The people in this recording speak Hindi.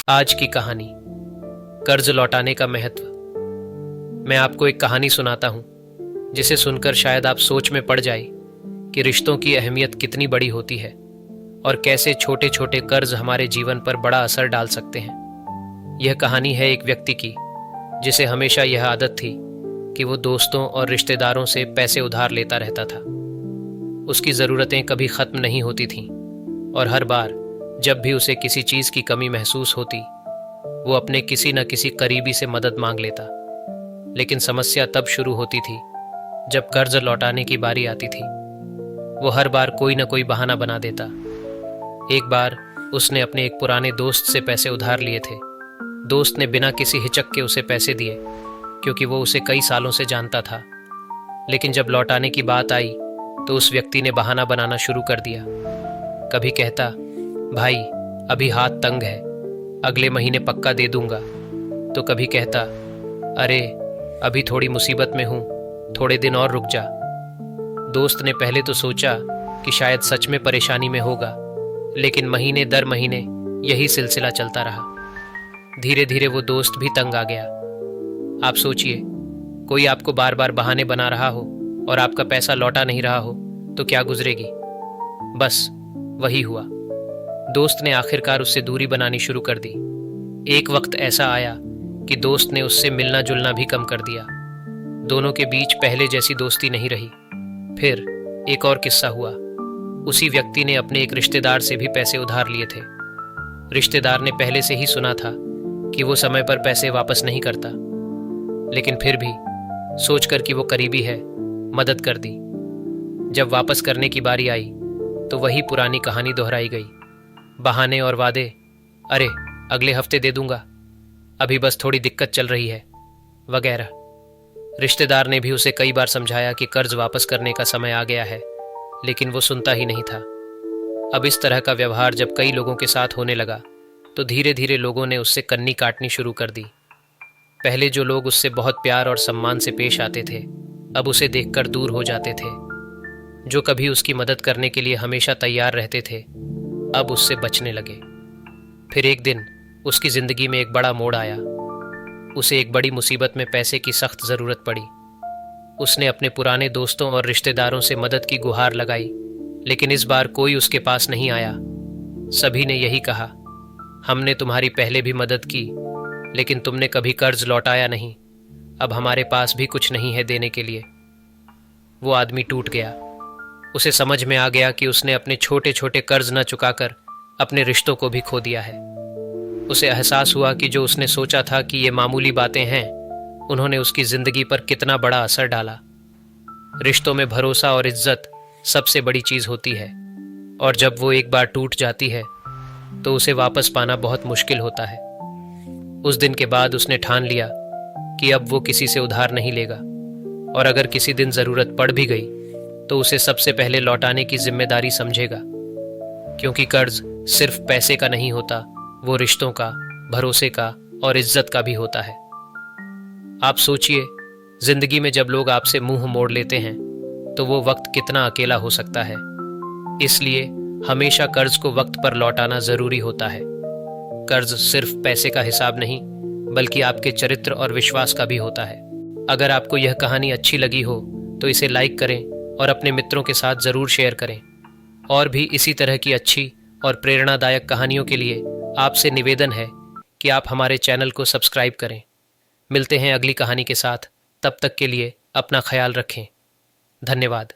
आज की कहानी, कर्ज लौटाने का महत्व। मैं आपको एक कहानी सुनाता हूं जिसे सुनकर शायद आप सोच में पड़ जाए कि रिश्तों की अहमियत कितनी बड़ी होती है और कैसे छोटे छोटे कर्ज हमारे जीवन पर बड़ा असर डाल सकते हैं। यह कहानी है एक व्यक्ति की जिसे हमेशा यह आदत थी कि वो दोस्तों और रिश्तेदारों से पैसे उधार लेता रहता था। उसकी ज़रूरतें कभी ख़त्म नहीं होती थीं और हर बार जब भी उसे किसी चीज़ की कमी महसूस होती, वो अपने किसी न किसी करीबी से मदद मांग लेता। लेकिन समस्या तब शुरू होती थी जब कर्ज लौटाने की बारी आती थी। वो हर बार कोई न कोई बहाना बना देता। एक बार उसने अपने एक पुराने दोस्त से पैसे उधार लिए थे। दोस्त ने बिना किसी हिचक के उसे पैसे दिए क्योंकि वो उसे कई सालों से जानता था। लेकिन जब लौटाने की बात आई तो उस व्यक्ति ने बहाना बनाना शुरू कर दिया। कभी कहता, भाई अभी हाथ तंग है, अगले महीने पक्का दे दूंगा। तो कभी कहता, अरे अभी थोड़ी मुसीबत में हूं, थोड़े दिन और रुक जा। दोस्त ने पहले तो सोचा कि शायद सच में परेशानी में होगा, लेकिन महीने दर महीने यही सिलसिला चलता रहा। धीरे धीरे वो दोस्त भी तंग आ गया। आप सोचिए, कोई आपको बार बार बहाने बना रहा हो और आपका पैसा लौटा नहीं रहा हो तो क्या गुजरेगी। बस वही हुआ। दोस्त ने आखिरकार उससे दूरी बनानी शुरू कर दी। एक वक्त ऐसा आया कि दोस्त ने उससे मिलना जुलना भी कम कर दिया। दोनों के बीच पहले जैसी दोस्ती नहीं रही। फिर एक और किस्सा हुआ। उसी व्यक्ति ने अपने एक रिश्तेदार से भी पैसे उधार लिए थे। रिश्तेदार ने पहले से ही सुना था कि वो समय पर पैसे वापस नहीं करता, लेकिन फिर भी सोचकर कि वो करीबी है, मदद कर दी। जब वापस करने की बारी आई तो वही पुरानी कहानी दोहराई गई। बहाने और वादे, अरे अगले हफ्ते दे दूंगा, अभी बस थोड़ी दिक्कत चल रही है, वगैरह। रिश्तेदार ने भी उसे कई बार समझाया कि कर्ज वापस करने का समय आ गया है, लेकिन वो सुनता ही नहीं था। अब इस तरह का व्यवहार जब कई लोगों के साथ होने लगा तो धीरे धीरे लोगों ने उससे कन्नी काटनी शुरू कर दी। पहले जो लोग उससे बहुत प्यार और सम्मान से पेश आते थे, अब उसे देखकर दूर हो जाते थे। जो कभी उसकी मदद करने के लिए हमेशा तैयार रहते थे, अब उससे बचने लगे। फिर एक दिन उसकी जिंदगी में एक बड़ा मोड़ आया। उसे एक बड़ी मुसीबत में पैसे की सख्त जरूरत पड़ी। उसने अपने पुराने दोस्तों और रिश्तेदारों से मदद की गुहार लगाई, लेकिन इस बार कोई उसके पास नहीं आया। सभी ने यही कहा, हमने तुम्हारी पहले भी मदद की, लेकिन तुमने कभी कर्ज लौटाया नहीं, अब हमारे पास भी कुछ नहीं है देने के लिए। वो आदमी टूट गया। उसे समझ में आ गया कि उसने अपने छोटे छोटे कर्ज न चुकाकर अपने रिश्तों को भी खो दिया है। उसे एहसास हुआ कि जो उसने सोचा था कि ये मामूली बातें हैं, उन्होंने उसकी जिंदगी पर कितना बड़ा असर डाला। रिश्तों में भरोसा और इज्जत सबसे बड़ी चीज होती है, और जब वो एक बार टूट जाती है तो उसे वापस पाना बहुत मुश्किल होता है। उस दिन के बाद उसने ठान लिया कि अब वो किसी से उधार नहीं लेगा, और अगर किसी दिन जरूरत पड़ भी गई तो उसे सबसे पहले लौटाने की जिम्मेदारी समझेगा। क्योंकि कर्ज सिर्फ पैसे का नहीं होता, वो रिश्तों का, भरोसे का और इज्जत का भी होता है। आप सोचिए, जिंदगी में जब लोग आपसे मुंह मोड़ लेते हैं तो वो वक्त कितना अकेला हो सकता है। इसलिए हमेशा कर्ज को वक्त पर लौटाना जरूरी होता है। कर्ज सिर्फ पैसे का हिसाब नहीं, बल्कि आपके चरित्र और विश्वास का भी होता है। अगर आपको यह कहानी अच्छी लगी हो तो इसे लाइक करें और अपने मित्रों के साथ ज़रूर शेयर करें। और भी इसी तरह की अच्छी और प्रेरणादायक कहानियों के लिए आपसे निवेदन है कि आप हमारे चैनल को सब्सक्राइब करें। मिलते हैं अगली कहानी के साथ, तब तक के लिए अपना ख्याल रखें। धन्यवाद।